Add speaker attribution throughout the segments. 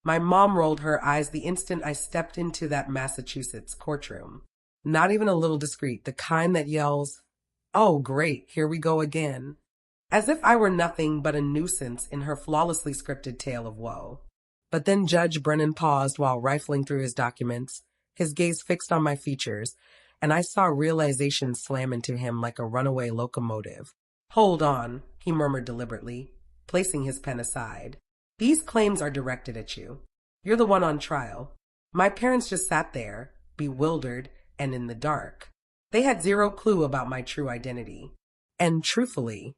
Speaker 1: My mom rolled her eyes the instant I stepped into that Massachusetts courtroom. Not even a little discreet, the kind that yells, "Oh, great, here we go again." As if I were nothing but a nuisance in her flawlessly scripted tale of woe. But then Judge Brennan paused while rifling through his documents, his gaze fixed on my features, and I saw realization slam into him like a runaway locomotive. "Hold on," he murmured deliberately, placing his pen aside. "These claims are directed at you. You're the one on trial. My parents just sat there, bewildered and in the dark. They had zero clue about my true identity. And truthfully,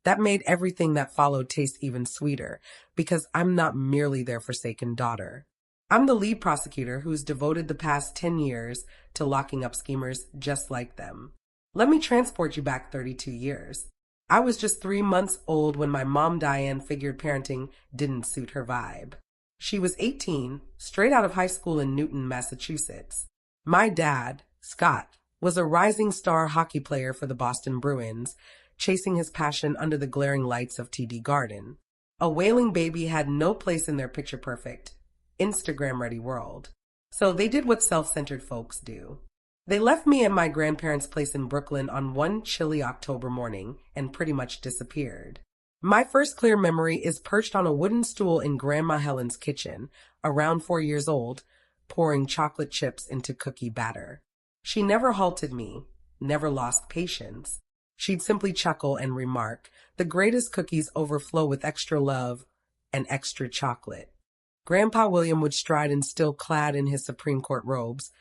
Speaker 1: that made everything that followed taste even sweeter, because I'm not merely their forsaken daughter. I'm the lead prosecutor who's devoted the past 10 years to locking up schemers just like them. Let me transport you back 32 years. I was just 3 months old when my mom Diane figured parenting didn't suit her vibe. She was 18, straight out of high school in Newton, Massachusetts. My dad, Scott, was a rising star hockey player for the Boston Bruins, chasing his passion under the glaring lights of TD Garden. A wailing baby had no place in their picture-perfect, Instagram-ready world. So they did what self-centered folks do. They left me at my grandparents' place in Brooklyn on one chilly October morning and pretty much disappeared. My first clear memory is perched on a wooden stool in Grandma Helen's kitchen, around 4 years old, pouring chocolate chips into cookie batter. She never halted me, never lost patience. She'd simply chuckle and remark, "The greatest cookies overflow with extra love and extra chocolate." Grandpa William would stride in still clad in his Supreme Court robes,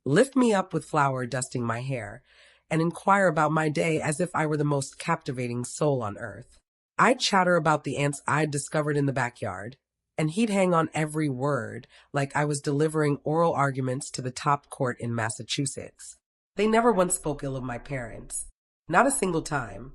Speaker 1: lift me up with flour dusting my hair, and inquire about my day as if I were the most captivating soul on earth. I'd chatter about the ants I'd discovered in the backyard, and he'd hang on every word like I was delivering oral arguments to the top court in Massachusetts. They never once spoke ill of my parents. Not a single time.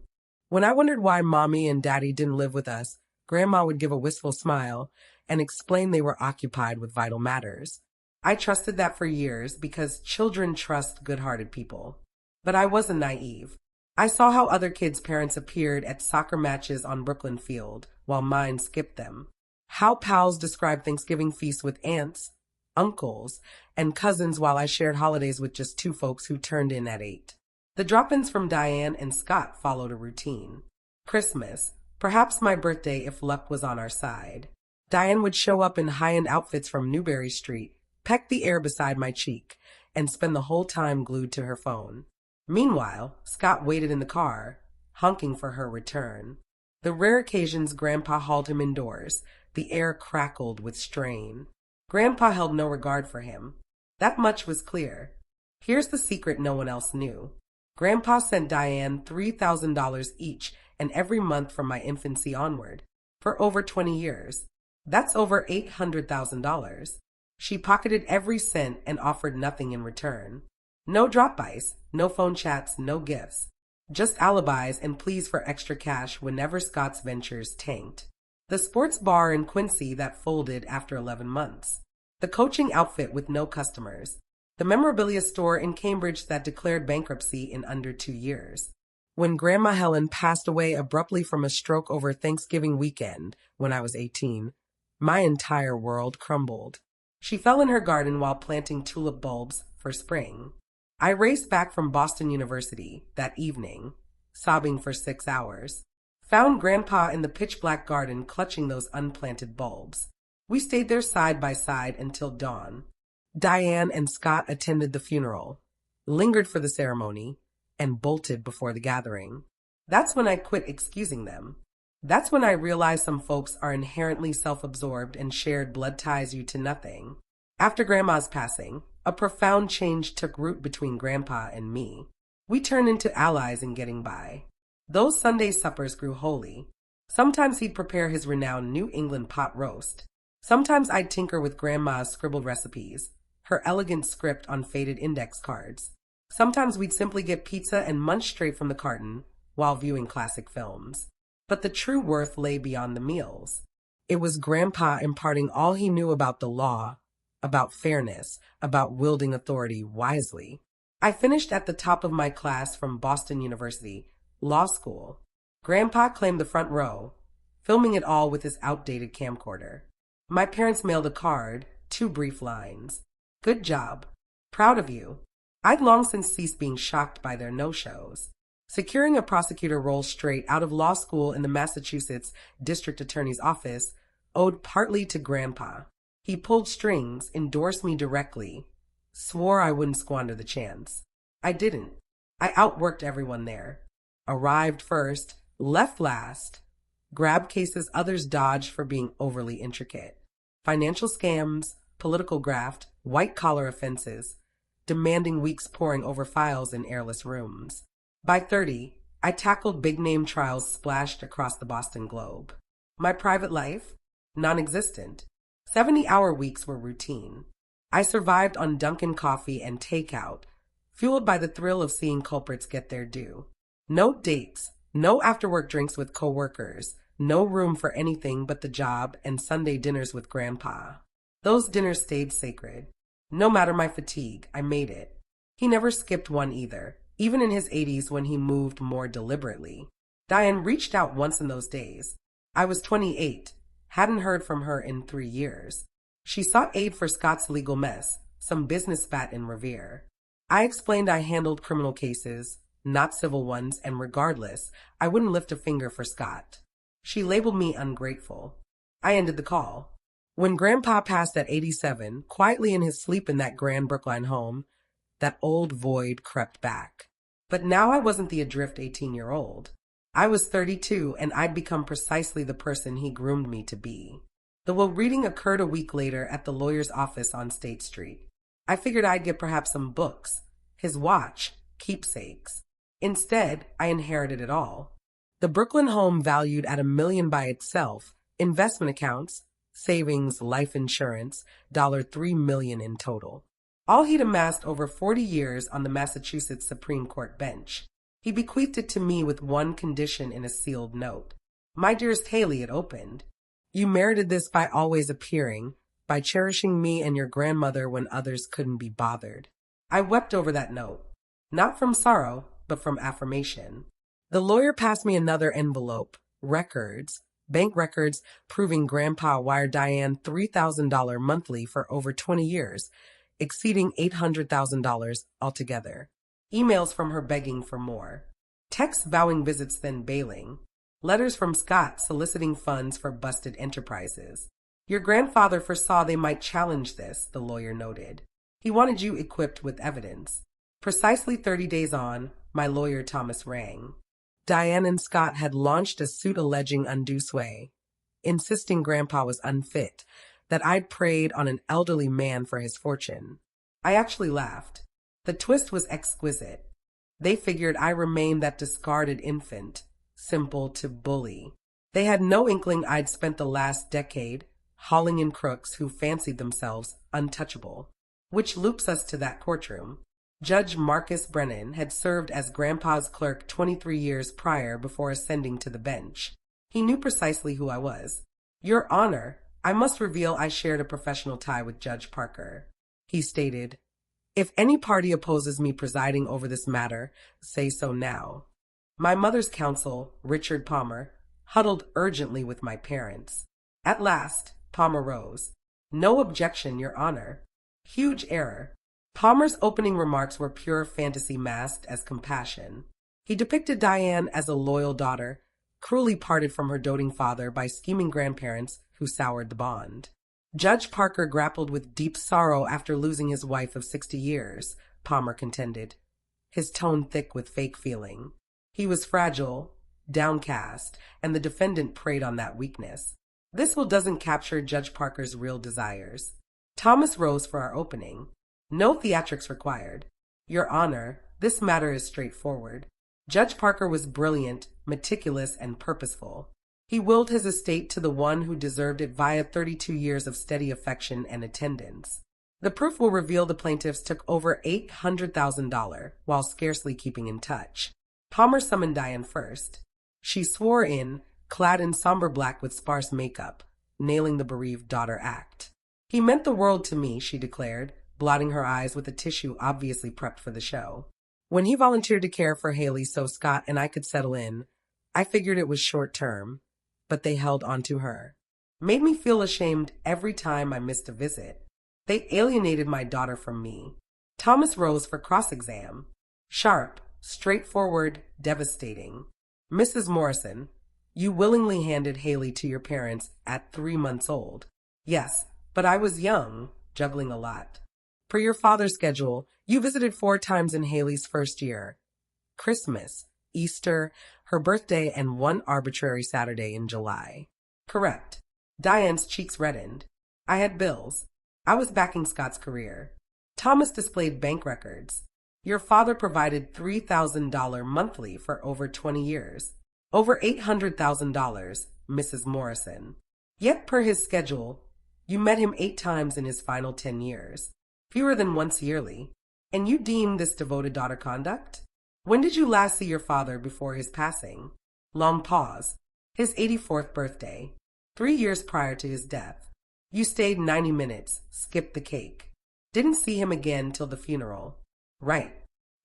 Speaker 1: When I wondered why Mommy and Daddy didn't live with us, Grandma would give a wistful smile and explain they were occupied with vital matters. I trusted that for years because children trust good-hearted people. But I wasn't naive. I saw how other kids' parents appeared at soccer matches on Brooklyn Field while mine skipped them. How pals described Thanksgiving feasts with aunts, uncles, and cousins while I shared holidays with just 2 folks who turned in at 8. The drop-ins from Diane and Scott followed a routine. Christmas, perhaps my birthday if luck was on our side. Diane would show up in high-end outfits from Newberry Street, peck the air beside my cheek, and spend the whole time glued to her phone. Meanwhile, Scott waited in the car, honking for her return. The rare occasions Grandpa hauled him indoors, the air crackled with strain. Grandpa held no regard for him. That much was clear. Here's the secret no one else knew. Grandpa sent Diane $3,000 each and every month from my infancy onward, for over 20 years. That's over $800,000. She pocketed every cent and offered nothing in return. No drop-bys, no phone chats, no gifts. Just alibis and pleas for extra cash whenever Scott's ventures tanked. The sports bar in Quincy that folded after 11 months. The coaching outfit with no customers. The memorabilia store in Cambridge that declared bankruptcy in under 2 years. When Grandma Helen passed away abruptly from a stroke over Thanksgiving weekend when I was 18, my entire world crumbled. She fell in her garden while planting tulip bulbs for spring. I raced back from Boston University that evening, sobbing for 6 hours. Found Grandpa in the pitch-black garden clutching those unplanted bulbs. We stayed there side by side until dawn. Diane and Scott attended the funeral, lingered for the ceremony, and bolted before the gathering. That's when I quit excusing them. That's when I realized some folks are inherently self-absorbed and shared blood ties you to nothing. After Grandma's passing, a profound change took root between Grandpa and me. We turned into allies in getting by. Those Sunday suppers grew holy. Sometimes he'd prepare his renowned New England pot roast. Sometimes I'd tinker with Grandma's scribbled recipes, her elegant script on faded index cards. Sometimes we'd simply get pizza and munch straight from the carton while viewing classic films. But the true worth lay beyond the meals. It was Grandpa imparting all he knew about the law, about fairness, about wielding authority wisely. I finished at the top of my class from Boston University, law school. Grandpa claimed the front row, filming it all with his outdated camcorder. My parents mailed a card, 2 brief lines. Good job. Proud of you. I'd long since ceased being shocked by their no-shows. Securing a prosecutor role straight out of law school in the Massachusetts District Attorney's office owed partly to Grandpa. He pulled strings, endorsed me directly, swore I wouldn't squander the chance. I didn't. I outworked everyone there. Arrived first, left last, grabbed cases others dodged for being overly intricate. Financial scams, political graft, white-collar offenses, demanding weeks poring over files in airless rooms. By 30, I tackled big-name trials splashed across the Boston Globe. My private life? Non-existent. 70-hour weeks were routine. I survived on Dunkin' coffee and takeout, fueled by the thrill of seeing culprits get their due. No dates, no after-work drinks with coworkers, no room for anything but the job and Sunday dinners with Grandpa. Those dinners stayed sacred. No matter my fatigue, I made it. He never skipped one either, even in his 80s when he moved more deliberately. Diane reached out once in those days. I was 28, hadn't heard from her in 3 years. She sought aid for Scott's legal mess, some business spat in Revere. I explained I handled criminal cases, not civil ones, and regardless, I wouldn't lift a finger for Scott. She labeled me ungrateful. I ended the call. When Grandpa passed at 87, quietly in his sleep in that grand Brookline home, that old void crept back. But now I wasn't the adrift 18-year-old. I was 32, and I'd become precisely the person he groomed me to be. The will reading occurred a week later at the lawyer's office on State Street. I figured I'd get perhaps some books, his watch, keepsakes. Instead, I inherited it all. The Brooklyn home valued at $1 million by itself, investment accounts, savings, life insurance, $3 million in total. All he'd amassed over 40 years on the Massachusetts Supreme Court bench. He bequeathed it to me with one condition in a sealed note. My dearest Haley, it opened. You merited this by always appearing, by cherishing me and your grandmother when others couldn't be bothered. I wept over that note, not from sorrow, but from affirmation. The lawyer passed me another envelope, records, bank records proving Grandpa wired Diane $3,000 monthly for over 20 years, exceeding $800,000 altogether. Emails from her begging for more. Texts vowing visits then bailing. Letters from Scott soliciting funds for busted enterprises. Your grandfather foresaw they might challenge this, the lawyer noted. He wanted you equipped with evidence. Precisely 30 days on, my lawyer Thomas rang. Diane and Scott had launched a suit alleging undue sway, insisting Grandpa was unfit, that I'd preyed on an elderly man for his fortune. I actually laughed. The twist was exquisite. They figured I remained that discarded infant, simple to bully. They had no inkling I'd spent the last decade hauling in crooks who fancied themselves untouchable. Which loops us to that courtroom. Judge Marcus Brennan had served as Grandpa's clerk 23 years prior before ascending to the bench. He knew precisely who I was. Your Honor, I must reveal I shared a professional tie with Judge Parker. He stated, if any party opposes me presiding over this matter, say so now. My mother's counsel, Richard Palmer, huddled urgently with my parents. At last, Palmer rose. No objection, Your Honor. Huge error. Palmer's opening remarks were pure fantasy masked as compassion. He depicted Diane as a loyal daughter, cruelly parted from her doting father by scheming grandparents who soured the bond. Judge Parker grappled with deep sorrow after losing his wife of 60 years, Palmer contended, his tone thick with fake feeling. He was fragile, downcast, and the defendant preyed on that weakness. This will doesn't capture Judge Parker's real desires. Thomas rose for our opening. No theatrics required. Your Honor, this matter is straightforward. Judge Parker was brilliant, meticulous, and purposeful. He willed his estate to the one who deserved it via 32 years of steady affection and attendance. The proof will reveal the plaintiffs took over $800,000 while scarcely keeping in touch. Palmer summoned Diane first. She swore in, clad in somber black with sparse makeup, nailing the bereaved daughter act. He meant the world to me, she declared, blotting her eyes with a tissue obviously prepped for the show. When he volunteered to care for Haley so Scott and I could settle in, I figured it was short term, but they held on to her. Made me feel ashamed every time I missed a visit. They alienated my daughter from me. Thomas rose for cross-exam. Sharp, straightforward, devastating. Mrs. Morrison, you willingly handed Haley to your parents at 3 months old. Yes, but I was young, juggling a lot. Per your father's schedule, you visited 4 times in Haley's first year. Christmas, Easter, her birthday, and 1 arbitrary Saturday in July. Correct. Diane's cheeks reddened. I had bills. I was backing Scott's career. Thomas displayed bank records. Your father provided $3,000 monthly for over 20 years. Over $800,000, Mrs. Morrison. Yet per his schedule, you met him 8 times in his final 10 years. Fewer than once yearly. And you deem this devoted daughter conduct? When did you last see your father before his passing? Long pause. His 84th birthday. 3 years prior to his death. You stayed 90 minutes, skipped the cake. Didn't see him again till the funeral. Right.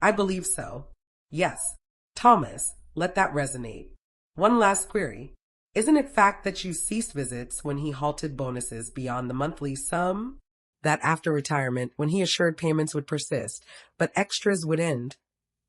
Speaker 1: I believe so. Yes. Thomas, let that resonate. One last query. Isn't it fact that you ceased visits when he halted bonuses beyond the monthly sum? That after retirement, when he assured payments would persist, but extras would end,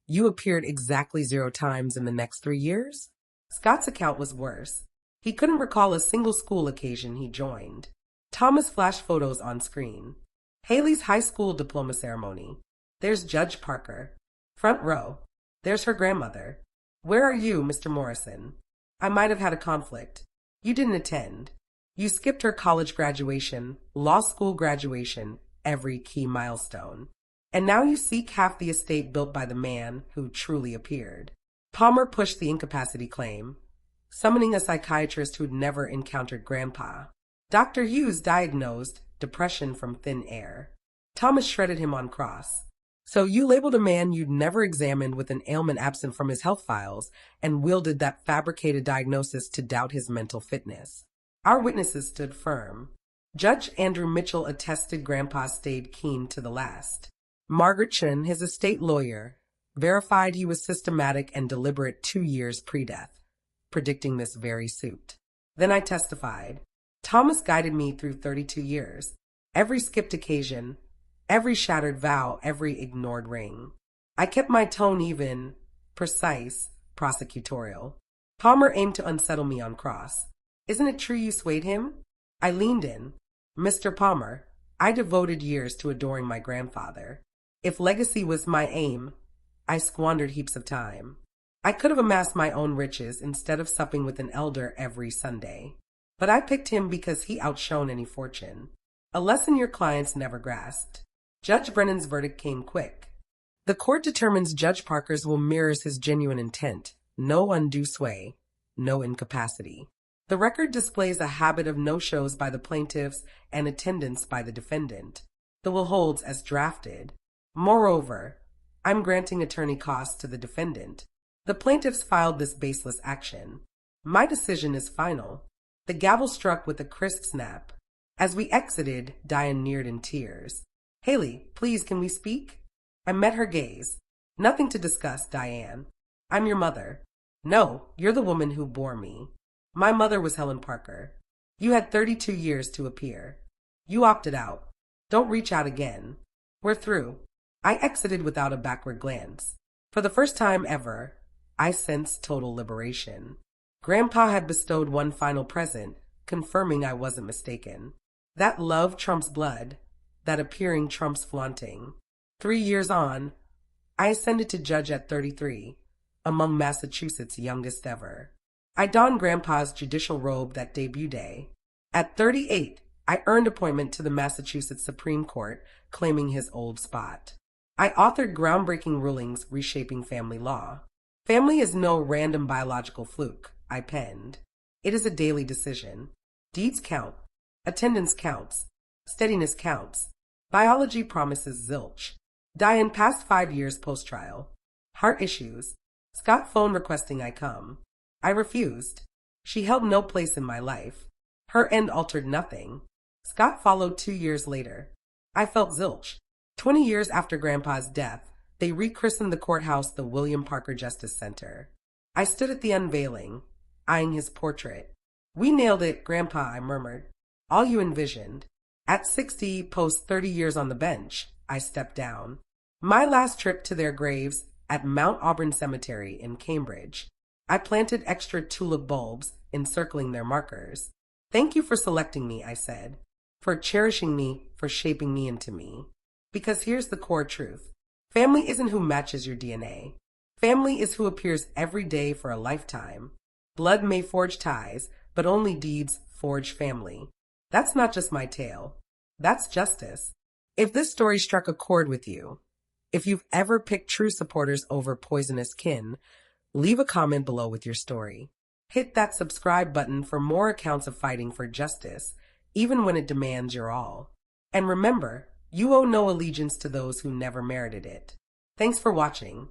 Speaker 1: you appeared exactly 0 times in the next 3 years? Scott's account was worse. He couldn't recall a single school occasion he joined. Thomas flashed photos on screen. Haley's high school diploma ceremony. There's Judge Parker. Front row. There's her grandmother. Where are you, Mr. Morrison? I might have had a conflict. You didn't attend. You skipped her college graduation, law school graduation, every key milestone. And now you seek half the estate built by the man who truly appeared. Palmer pushed the incapacity claim, summoning a psychiatrist who'd never encountered Grandpa. Dr. Hughes diagnosed depression from thin air. Thomas shredded him on cross. So you labeled a man you'd never examined with an ailment absent from his health files and wielded that fabricated diagnosis to doubt his mental fitness. Our witnesses stood firm. Judge Andrew Mitchell attested Grandpa stayed keen to the last. Margaret Chen, his estate lawyer, verified he was systematic and deliberate 2 years pre-death, predicting this very suit. Then I testified. Thomas guided me through 32 years. Every skipped occasion, every shattered vow, every ignored ring. I kept my tone even, precise, prosecutorial. Palmer aimed to unsettle me on cross. Isn't it true you swayed him? I leaned in. Mr. Palmer, I devoted years to adoring my grandfather. If legacy was my aim, I squandered heaps of time. I could have amassed my own riches instead of supping with an elder every Sunday. But I picked him because he outshone any fortune. A lesson your clients never grasped. Judge Brennan's verdict came quick. The court determines Judge Parker's will mirrors his genuine intent. No undue sway, no incapacity. The record displays a habit of no-shows by the plaintiffs and attendance by the defendant. The will holds as drafted. Moreover, I'm granting attorney costs to the defendant. The plaintiffs filed this baseless action. My decision is final. The gavel struck with a crisp snap. As we exited, Diane neared in tears. Haley, please, can we speak? I met her gaze. Nothing to discuss, Diane. I'm your mother. No, you're the woman who bore me. My mother was Helen Parker. You had 32 years to appear. You opted out. Don't reach out again. We're through. I exited without a backward glance. For the first time ever, I sensed total liberation. Grandpa had bestowed one final present, confirming I wasn't mistaken. That love trumps blood, that appearing trumps flaunting. 3 years on, I ascended to judge at 33, among Massachusetts' youngest ever. I donned Grandpa's judicial robe that debut day. At 38, I earned appointment to the Massachusetts Supreme Court, claiming his old spot. I authored groundbreaking rulings reshaping family law. Family is no random biological fluke, I penned. It is a daily decision. Deeds count. Attendance counts. Steadiness counts. Biology promises zilch. Diane passed 5 years post-trial. Heart issues. Scott phone requesting I come. I refused. She held no place in my life. Her end altered nothing. Scott followed 2 years later. I felt zilch. 20 years after Grandpa's death, they rechristened the courthouse the William Parker Justice Center. I stood at the unveiling, eyeing his portrait. We nailed it, Grandpa, I murmured. All you envisioned. At 60, post 30 years on the bench, I stepped down. My last trip to their graves at Mount Auburn Cemetery in Cambridge. I planted extra tulip bulbs encircling their markers. Thank you for selecting me, I said. For cherishing me, for shaping me into me. Because here's the core truth. Family isn't who matches your DNA. Family is who appears every day for a lifetime. Blood may forge ties, but only deeds forge family. That's not just my tale. That's justice. If this story struck a chord with you, if you've ever picked true supporters over poisonous kin, leave a comment below with your story. Hit that subscribe button for more accounts of fighting for justice, even when it demands your all. And remember, you owe no allegiance to those who never merited it. Thanks for watching.